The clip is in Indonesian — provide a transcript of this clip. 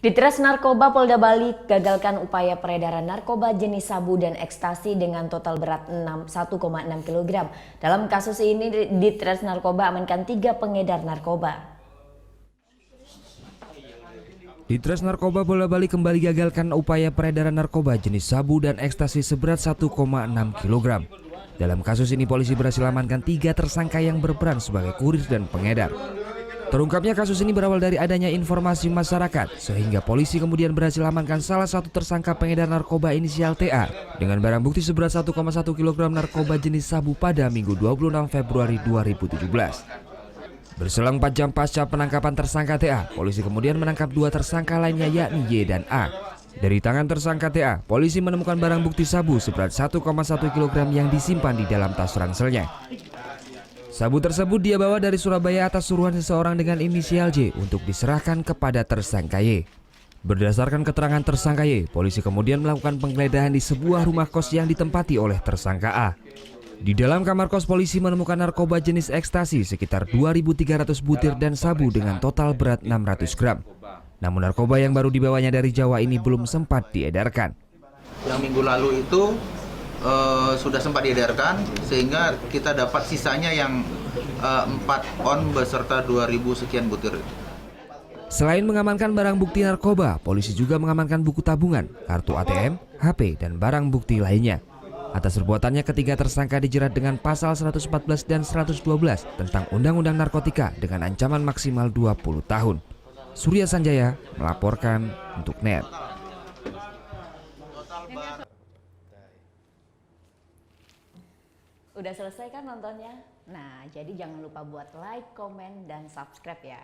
Ditres Narkoba Polda Bali gagalkan upaya peredaran narkoba jenis sabu dan ekstasi dengan total berat 1,6 kg. Dalam kasus ini, Ditres Narkoba amankan 3 pengedar narkoba. Ditres Narkoba Polda Bali kembali gagalkan upaya peredaran narkoba jenis sabu dan ekstasi seberat 1,6 kg. Dalam kasus ini, polisi berhasil amankan 3 tersangka yang berperan sebagai kurir dan pengedar. Terungkapnya kasus ini berawal dari adanya informasi masyarakat, sehingga polisi kemudian berhasil amankan salah satu tersangka pengedar narkoba inisial TA dengan barang bukti seberat 1,1 kg narkoba jenis sabu pada Minggu 26 Februari 2017. Berselang 4 jam pasca penangkapan tersangka TA, polisi kemudian menangkap 2 tersangka lainnya yakni Y dan A. Dari tangan tersangka TA, polisi menemukan barang bukti sabu seberat 1,1 kg yang disimpan di dalam tas ranselnya. Sabu tersebut dia bawa dari Surabaya atas suruhan seseorang dengan inisial J untuk diserahkan kepada tersangka Y. Berdasarkan keterangan tersangka Y, polisi kemudian melakukan penggeledahan di sebuah rumah kos yang ditempati oleh tersangka A. Di dalam kamar kos, polisi menemukan narkoba jenis ekstasi sekitar 2.300 butir dan sabu dengan total berat 600 gram. Namun narkoba yang baru dibawanya dari Jawa ini belum sempat diedarkan. Yang minggu lalu itu sudah sempat diedarkan, sehingga kita dapat sisanya yang 4 on beserta 2.000 sekian butir. Selain mengamankan barang bukti narkoba, polisi juga mengamankan buku tabungan, kartu ATM, HP, dan barang bukti lainnya. Atas perbuatannya, ketiga tersangka dijerat dengan pasal 114 dan 112 tentang Undang-Undang Narkotika dengan ancaman maksimal 20 tahun. Surya Sanjaya melaporkan untuk NET. Udah selesai kan nontonnya? Nah, jadi jangan lupa buat like, komen, dan subscribe ya.